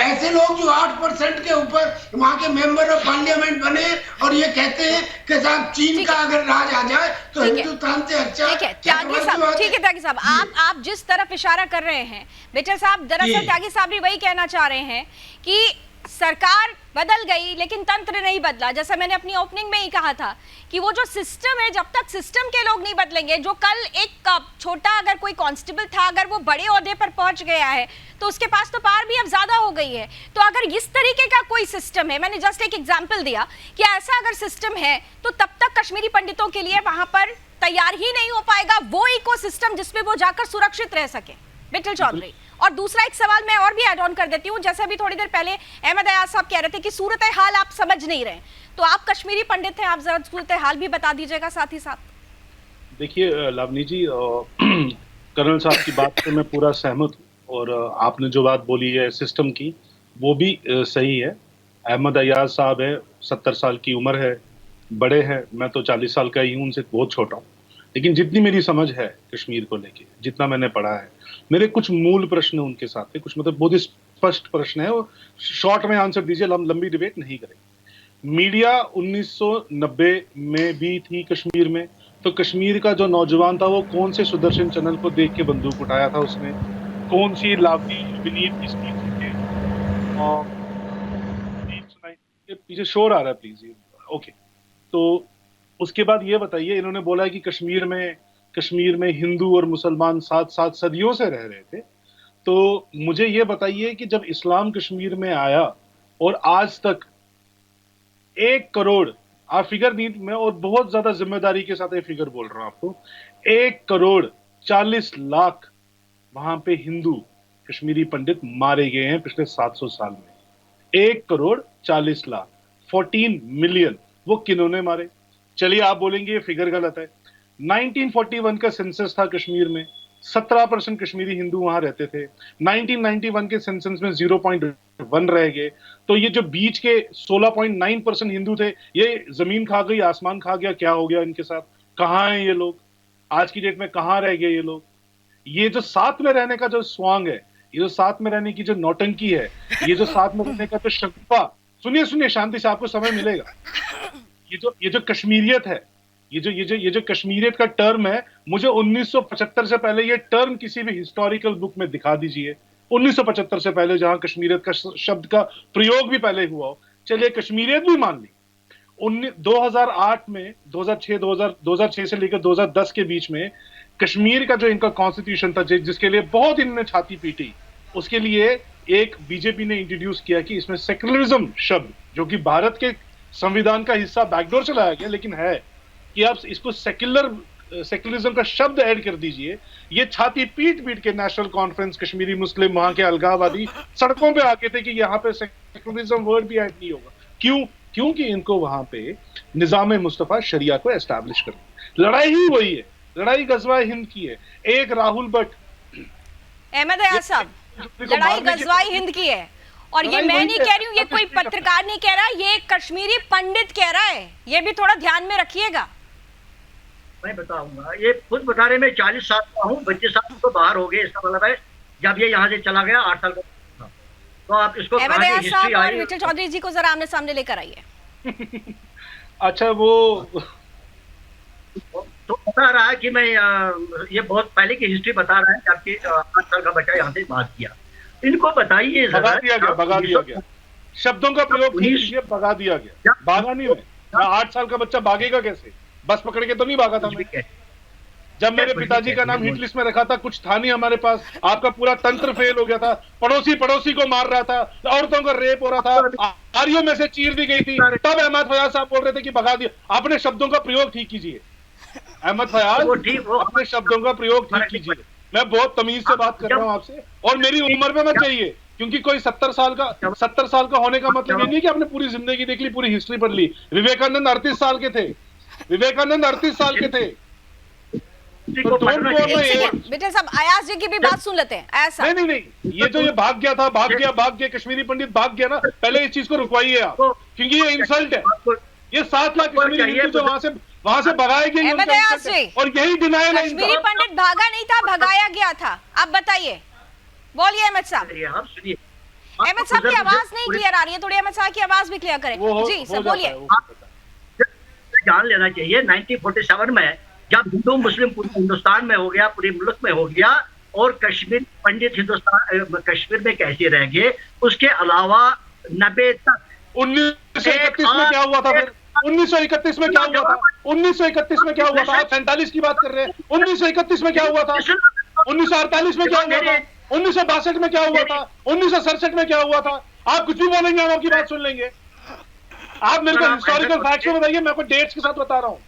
ऐसे लोग जो 8% के ऊपर वहां के मेंबर ऑफ पार्लियामेंट बने और ये कहते हैं कि साहब चीन का अगर राज आ जाए तो हिंदुस्तान से अच्छा। ठीक है त्यागी साहब, आप जिस तरफ इशारा कर रहे हैं बेटर साहब, दरअसल त्यागी साहब भी वही कहना चाह रहे हैं कि सरकार बदल गई लेकिन तंत्र नहीं बदला। जैसा मैंने अपनी ओपनिंग में ही कहा था कि वो जो सिस्टम है, जब तक सिस्टम के लोग नहीं बदलेंगे, जो कल एक छोटा अगर कोई कांस्टेबल था, अगर वो बड़े ओहदे पर पहुंच गया है तो उसके पास तो पावर भी अब ज्यादा हो गई है। तो अगर इस तरीके का कोई सिस्टम है, मैंने जस्ट एक एग्जाम्पल दिया कि ऐसा अगर सिस्टम है तो तब तक कश्मीरी पंडितों के लिए वहां पर तैयार ही नहीं हो पाएगा वो इकोसिस्टम जिसमें वो जाकर सुरक्षित रह सके। विठल चौधरी, और दूसरा एक सवाल मैं और भी ऐड ऑन कर देती हूँ। जैसे अभी थोड़ी देर पहले अहमद अयाज साहब कह रहे थे कि सूरत हाल आप समझ नहीं रहे, तो आप कश्मीरी पंडित हैं, आप जरा सूरत हाल भी बता दीजिएगा साथ ही साथ। देखिए लावनी जी, कर्नल साहब की बात से मैं पूरा सहमत हूँ, और आपने जो बात बोली है सिस्टम की वो भी सही है। अहमद अयाज साहब है, 70 साल की उम्र है, बड़े हैं, मैं तो 40 साल का ही हूँ, उनसे बहुत छोटा हूँ। लेकिन जितनी मेरी समझ है कश्मीर को लेके, जितना मैंने पढ़ा है, मेरे कुछ मूल प्रश्न उनके साथ थे, कुछ मतलब बहुत ही स्पष्ट प्रश्न है, और शॉर्ट में आंसर दीजिए, लंबी डिबेट नहीं करेंगे। मीडिया 1990 में भी थी कश्मीर में, तो कश्मीर का जो नौजवान था वो कौन से सुदर्शन चैनल को देख के बंदूक उठाया था उसने? कौन सी लावनी विनीत की स्पीच सुन और पीछे शोर आ रहा है प्लीज। ओके, तो उसके बाद ये बताइए, इन्होंने बोला है कि कश्मीर में हिंदू और मुसलमान साथ साथ सदियों से रह रहे थे। तो मुझे ये बताइए कि जब इस्लाम कश्मीर में आया और आज तक 1 करोड़, आप फिगर नहीं, मैं और बहुत ज्यादा जिम्मेदारी के साथ ये फिगर बोल रहा हूं आपको, 1 करोड़ 40 लाख वहां पे हिंदू कश्मीरी पंडित मारे गए हैं पिछले 700 साल में। 1 करोड़ 40 लाख, 14 मिलियन, वो किन्होंने मारे? चलिए आप बोलेंगे ये फिगर गलत है। 1941 का सेंसस था कश्मीर में, 17% कश्मीरी हिंदू वहां रहते थे। 1991 के सेंसस में 0.1 रह गए। तो ये जो बीच के 16.9% हिंदू थे, ये जमीन खा गई, आसमान खा गया, क्या हो गया इनके साथ? कहाँ हैं ये लोग? आज की डेट में कहाँ रह गए ये लोग? ये जो साथ में रहने का जो स्वांग है, ये जो साथ में रहने की जो नौटंकी है, ये जो साथ में रहने का जो शक्फा, सुनिए शांति से, आपको समय मिलेगा। ये जो कश्मीरियत है, ये जो कश्मीरियत का टर्म है, मुझे 1975 से पहले ये टर्म किसी भी हिस्टोरिकल बुक में दिखा दीजिए। 1975 से पहले जहां कश्मीरियत का शब्द का प्रयोग भी पहले हुआ हो। चलिए कश्मीरियत भी मान ली। 2008 में 2006 से लेकर 2010 के बीच में कश्मीर का जो इनका कॉन्स्टिट्यूशन था, जिसके लिए बहुत इन्होंने छाती पीटी, उसके लिए एक बीजेपी ने इंट्रोड्यूस किया कि इसमें सेकुलरिज्म शब्द, जो कि भारत के संविधान का हिस्सा बैकडोर से लाया गया, लेकिन है कि आप इसको सेकुलरिज्म का शब्द ऐड कर दीजिए। ये छाती पीट पीट के नेशनल कॉन्फ्रेंस, कश्मीरी मुस्लिम, वहां के अलगाववादी सड़कों पे आके थे कि यहाँ पे सेकुलरिज्म वर्ड भी ऐड नहीं होगा। क्यों? क्योंकि इनको वहां पे निजाम मुस्तफा शरिया को एस्टैब्लिश करना। लड़ाई ही वही है, लड़ाई गजवा हिंद की है। एक राहुल भट्ट, अहमद अयाज साहब, लड़ाई गजवाई हिंद की है। और ये मैं नहीं कह रही हूँ, ये कोई पत्रकार नहीं कह रहा, ये कश्मीरी पंडित कह रहा है। ये भी थोड़ा ध्यान में रखिएगा। मैं बताऊंगा, ये खुद बता रहे, मैं 40 साल का हूँ, 25 साल तो बाहर हो गए। इसका मतलब है जब ये यहाँ से चला गया 8 साल का, तो आप इसको अहमद अयाज साहब और विठल चौधरी जी को जरा आमने सामने लेकर आइए। अच्छा, वो तो बता रहा है कि मैं ये बहुत पहले की हिस्ट्री बता रहा है, जबकि 8 साल का बच्चा यहाँ से बात किया। इनको बताइए, भगा दिया गया शब्दों का प्रयोग कीजिए, भगा दिया गया। भागा नहीं मैं 8 साल का बच्चा भागेगा कैसे? बस पकड़ के तो नहीं भागा था मैं। जब मेरे पिताजी का नाम हिट लिस्ट में रखा था, कुछ था नहीं हमारे पास, आपका पूरा तंत्र फेल हो गया था, पड़ोसी को मार रहा था, औरतों का रेप हो रहा था, आरियों में से चीर दी गई थी, तब अहमद फयाज साहब बोल रहे थे कि भगा दिया। अपने शब्दों का प्रयोग ठीक कीजिए अहमद फयाज, अपने शब्दों का प्रयोग ठीक कीजिए। मैं बहुत तमीज से बात कर रहा हूँ आपसे, और मेरी उम्र में मत चाहिए, क्योंकि कोई 70 साल का होने का मतलब ये नहीं कि आपने पूरी जिंदगी देख ली, पूरी हिस्ट्री पढ़ ली। विवेकानंद 38 साल के थे, विवेकानंद 38 साल के थे। तो बेटे साहब, अयाज जी की भी बात सुन लेते हैं। अयाज साहब, नहीं, ये जो ये भाग गया कश्मीरी पंडित भाग गया ना, पहले इस चीज को रुकवाइए आप, क्योंकि ये इंसल्ट है। ये 7 लाख कश्मीरी हिंदू जो वहां से भगाए गए, और यही डिनायल है। कश्मीरी पंडित भागा नहीं था, भगाया गया था। आप बताइए, बोलिए अहमद साहब। अहमद साहब की आवाज नहीं क्लियर आ रही है, थोड़ी अहमद साहब की आवाज भी क्लियर करें। जी सर, बोलिए। जान लेना चाहिए 1947 में जब हिंदू मुस्लिम पूरे हिंदुस्तान में हो गया, पूरे मुल्क में हो गया, और कश्मीर पंडित कश्मीर में कैसे रह गए। उसके अलावा 90 तक 1931 में क्या हुआ था? 1931 में क्या हुआ था? 1931 में क्या हुआ था? आप 47 की बात कर रहे हैं। 1931 में क्या हुआ था? 1948 में क्या हुआ था? 1962 में क्या हुआ था? 1967 में क्या हुआ था? आप कुछ भी बोलेंगे, हम आपकी बात सुन लेंगे। आप मेरे को हिस्टोरिकल फैक्ट्स बताइए, मैं आपको डेट्स के साथ बता रहा हूँ।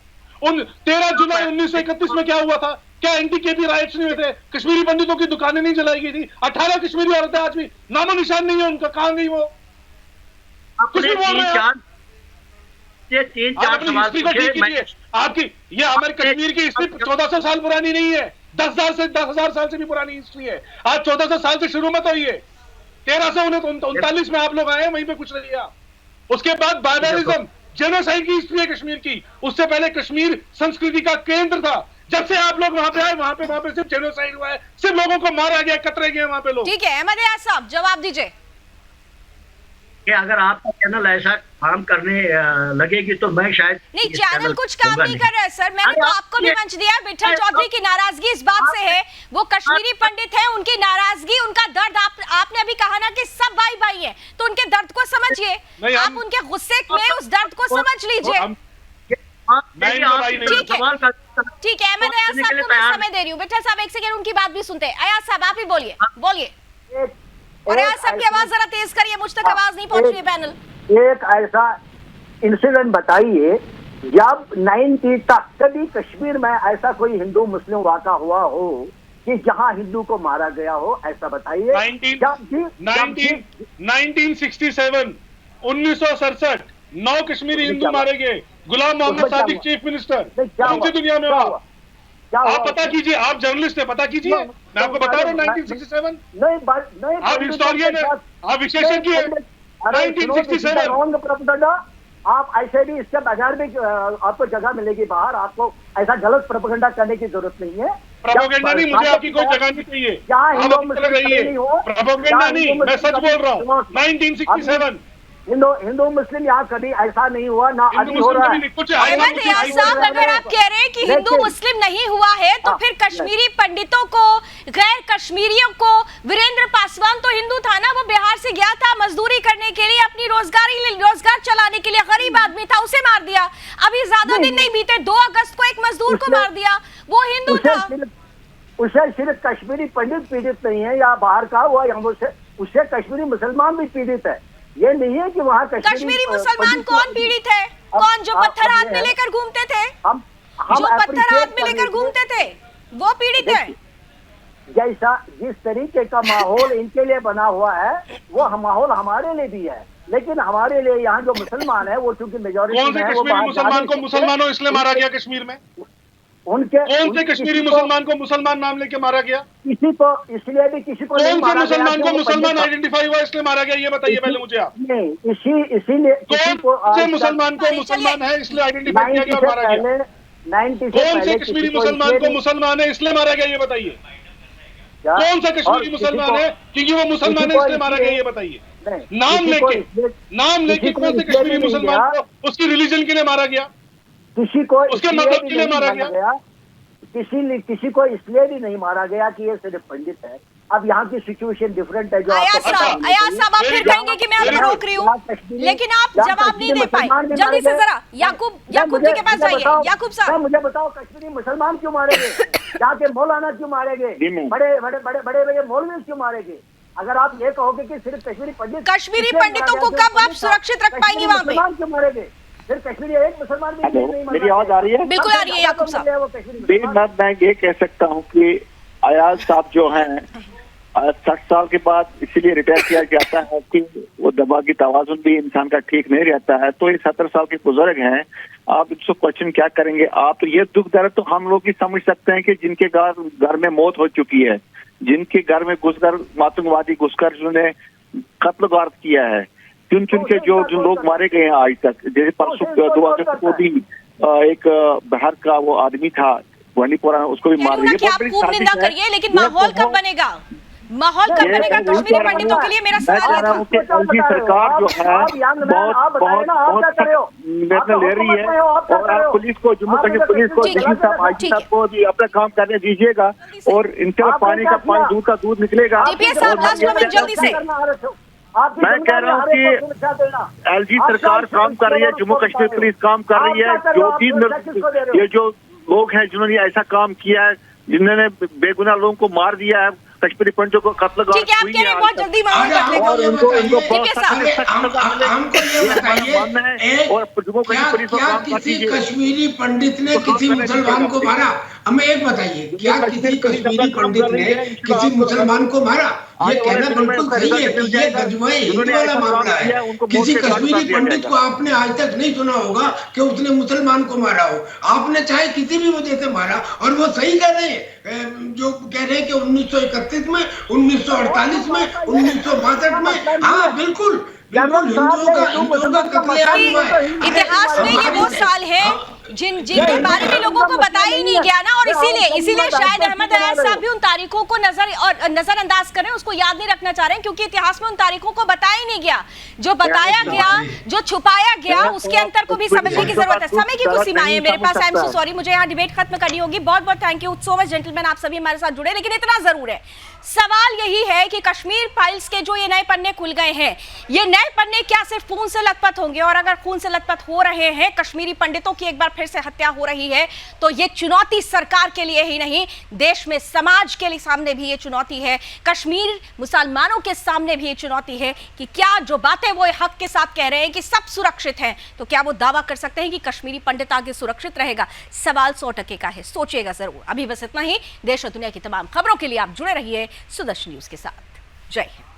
13 जुलाई 1931 में क्या हुआ था? क्या एंटी-केपी राइट्स नहीं हुए थे? कश्मीरी पंडितों की दुकानें नहीं जलाई गई थी? 18 कश्मीरी औरतें आज भी नामो निशान नहीं है उनका, कहां गई वो? कुछ भी बोल रहे हैं। तीन चार सवाल पूछे। आपकी ये हमारे कश्मीर की हिस्ट्री 1400 साल पुरानी नहीं है, 10,000 साल से भी पुरानी हिस्ट्री है। आज 1400 साल से शुरू मत होइए। 1339 में आप लोग आए, वहीं पे कुछ रहिए आप। उसके बाद बार्बरिज्म, जेनोसाइड की हिस्ट्री है कश्मीर की। उससे पहले कश्मीर संस्कृति का केंद्र था। जब से आप लोग वहां पे आए, वहां पे सिर्फ जेनोसाइड हुआ है, सिर्फ लोगों को मारा गया, कतरे गए वहां पे लोग। ठीक है अहमद अयाज साहब, जवाब दीजिए। कि अगर आपका चैनल ऐसा काम करने लगेगी तो मैं शायद नहीं, चैनल कुछ काम नहीं कर रहा है सर। मैंने तो आपको भी मंच दिया है। विठल चौधरी की नाराजगी इस बात से है, वो कश्मीरी पंडित है, उनकी नाराजगी, उनका दर्द। आपने अभी कहा ना कि सब भाई भाई है, तो उनके दर्द को समझिए। आप उनके गुस्से में उस दर्द को समझ लीजिए। ठीक है अहमद अयाज साहब को मैं समय दे रही हूँ। विठल साहब 1 सेकंड उनकी बात भी सुनते हैं। अयाज साहब आप ही बोलिए। और अयाज साहब की आवाज जरा तेज करिए, मुझ तक आवाज नहीं पहुंच रही पैनल। एक ऐसा इंसिडेंट बताइए जब 90 तक कभी कश्मीर में ऐसा कोई हिंदू मुस्लिम वाक़ा हुआ हो कि जहां हिंदू को मारा गया हो, ऐसा बताइए। 1967 1967 9 कश्मीरी हिंदू मारे गए। गुलाम मोहम्मद सादिक चीफ मिनिस्टर, कौन सी दुनिया में हुआ? आप पता कीजिए, आप जर्नलिस्ट है, पता कीजिए। मैं आपको बता रहा हूँ 1967। नहीं, आप हिस्टोरियन है, आप विशेषज्ञ है। 1967 आप ऐसे भी इसके बगैर भी आपको जगह मिलेगी बाहर, आपको ऐसा गलत प्रोपेगेंडा करने की जरूरत नहीं है। प्रोपेगेंडा नहीं, मुझे आपकी कोई जगह नहीं चाहिए। जहाँ आप अभी चले रही है, प्रोपेगेंडा नहीं, मैं सच बोल रहा हूँ। 1967 हिंदू मुस्लिम यहाँ कभी ऐसा नहीं हुआ, ना अभी हो रहा है। अहमद रियाज साहब, अगर आप कह रहे हैं कि हिंदू मुस्लिम नहीं हुआ है तो फिर कश्मीरी पंडितों को, गैर कश्मीरियों को, वीरेंद्र पासवान तो हिंदू था ना, वो बिहार से गया था मजदूरी करने के लिए, अपनी रोजगार चलाने के लिए, गरीब आदमी था, उसे मार दिया। अभी ज्यादा दिन नहीं बीते, 2 अगस्त को एक मजदूर को मार दिया, वो हिंदू था। उसे सिर्फ कश्मीरी पंडित पीड़ित नहीं है या बाहर का हुआ, उससे कश्मीरी मुसलमान भी पीड़ित है। ये नहीं है कि वहाँ कश्मीरी मुसलमान कौन पीड़ित है? कौन? जो पत्थर हाथ में लेकर घूमते थे, जो पत्थर हाथ में लेकर घूमते थे वो पीड़ित है। जैसा जिस तरीके का माहौल इनके लिए बना हुआ है वो माहौल हमारे लिए भी है, लेकिन हमारे लिए यहाँ जो मुसलमान है वो चूंकि मेजोरिटी कौन से कश्मीरी मुसलमान को मुसलमानों इसलिए मारा गया कश्मीर में? कौन से कश्मीरी मुसलमान को मुसलमान नाम लेके मारा गया? किसी को इसलिए भी, किसी को कौन से मुसलमान को मुसलमान आइडेंटिफाई हुआ इसलिए मारा गया, ये बताइए पहले मुझे आप। नहीं, इसीलिए कौन से मुसलमान को मुसलमान है इसलिए आइडेंटिफाई किया गया और मारा गया? 90 कौन से कश्मीरी मुसलमान को मुसलमान है इसलिए मारा गया, ये बताइए। कौन सा कश्मीरी मुसलमान है क्योंकि वो मुसलमान है इसलिए मारा गया, ये बताइए। नाम लेके कौन से कश्मीरी मुसलमान को उसकी रिलीजन के लिए मारा गया, किसी को उसके मजहब के लिए मारा गया? किसी को इसलिए भी नहीं मारा गया कि ये सिर्फ पंडित है। अब यहाँ की सिचुएशन डिफरेंट है। जो अयाज साहब आप फिर कहेंगे कि मैं आपको रोक रही हूँ, लेकिन आप जवाब नहीं दे पाए। जल्दी से जरा याकूब जी के पास जाइए। याकूब साहब, मुझे बताओ कश्मीरी मुसलमान क्यों मारे गए? जाके मौलाना क्यों मारे गए? बड़े मौलवी क्यों मारे गए? अगर आप ये कहोगे कि सिर्फ कश्मीरी पंडितों को कब आप सुरक्षित रख पाएंगे वहाँ पे? क्यों मारे गए? फिर कश्मीरी एक मुसलमान भी नहीं। मेरी आवाज आ रही है? बिल्कुल आ रही है याकूब साहब। मैं ये कह सकता हूँ कि अयाज साहब जो हैं 60 साल के बाद इसीलिए रिटायर किया जाता है कि वो दबा की तवाजुन भी इंसान का ठीक नहीं रहता है। तो ये 70 साल के बुजुर्ग हैं, आप इसको क्वेश्चन क्या करेंगे? आप तो ये दुख दर्द तो हम लोग ही समझ सकते हैं कि जिनके घर में मौत हो चुकी है, जिनके घर में घुसकर आतंकवादी घुसकर जिन्होंने कत्ल किया है, चुन के जो लोग मारे गए हैं आज तक। जैसे परसों 2 अगस्त को भी एक बिहार का वो आदमी था वंडीपोरा, उसको भी मार दिया। आप खूब निंदा करिए, लेकिन माहौल कब बनेगा? माहौल कब बनेगा कश्मीरी पंडितों के लिए? मेरा सवाल ये था। सरकार जो है बहुत निर्णय ले रही है और आप पुलिस को, जम्मू कश्मीर पुलिस को, आईजी साहब को भी अपना काम करने दीजिएगा और इनके पानी दूध का दूध निकलेगा। जल्दी से मैं कह रहा हूँ कि एलजी सरकार काम कर रही है, जम्मू कश्मीर पुलिस काम कर रही है। जो भी ये जो लोग हैं जिन्होंने ऐसा काम किया है, जिन्होंने बेगुनाह लोगों को मार दिया है, कश्मीरी पंडितों को कत्ल बहुत जल्दी किसी कश्मीरी पंडित ने किसी मुसलमान को मारा? हमें एक बताइए, क्या किसी कश्मीरी पंडित ने किसी मुसलमान को मारा? ये कहना बिल्कुल सही है कि ये गजवा हिंद वाला मामला है। किसी कश्मीरी पंडित को आपने आज तक नहीं सुना होगा कि उसने मुसलमान को मारा हो। आपने चाहे किसी भी वजह से मारा, और वो सही कह रहे हैं जो कह रहे हैं कि 1931 में, 1948 में, 1962 में, हाँ बिल्कुल इतिहास में ये वो साल है जिनके बारे में लोगों को बताया ही नहीं गया ना, और इसीलिए शायद अहमद अयाज साहब भी उन तारीखों को नजरअंदाज करें, उसको याद नहीं रखना चाह रहे हैं, क्योंकि इतिहास में उन तारीखों को बताया ही नहीं गया। जो बताया गया, जो छुपाया गया, उसके अंतर को भी समझने की जरूरत है। समय की कुछ सीमाएं हैं मेरे पास। आई एम सो सॉरी, मुझे यहाँ डिबेट खत्म करनी होगी। बहुत बहुत thank you so much gentleman, आप सभी हमारे साथ जुड़े। लेकिन इतना जरूर है, सवाल यही है कि कश्मीर फाइल्स के जो ये नए पन्ने खुल गए हैं, ये नए पन्ने क्या सिर्फ खून से लथपथ होंगे? और अगर खून से लथपथ हो रहे हैं, कश्मीरी पंडितों की एक बार फिर से हत्या हो रही है, तो ये चुनौती सरकार के लिए ही नहीं, देश में समाज के लिए सामने भी ये चुनौती है, कश्मीर मुसलमानों के सामने भी ये चुनौती है कि क्या जो बातें वो हक के साथ कह रहे हैं कि सब सुरक्षित हैं, तो क्या वो दावा कर सकते हैं कि कश्मीरी पंडित आगे सुरक्षित रहेगा? सवाल 100% का है, सोचिएगा जरूर। अभी बस इतना ही। देश और दुनिया की तमाम खबरों के लिए आप जुड़े रहिए सुदर्शन न्यूज के साथ। जय हिंद।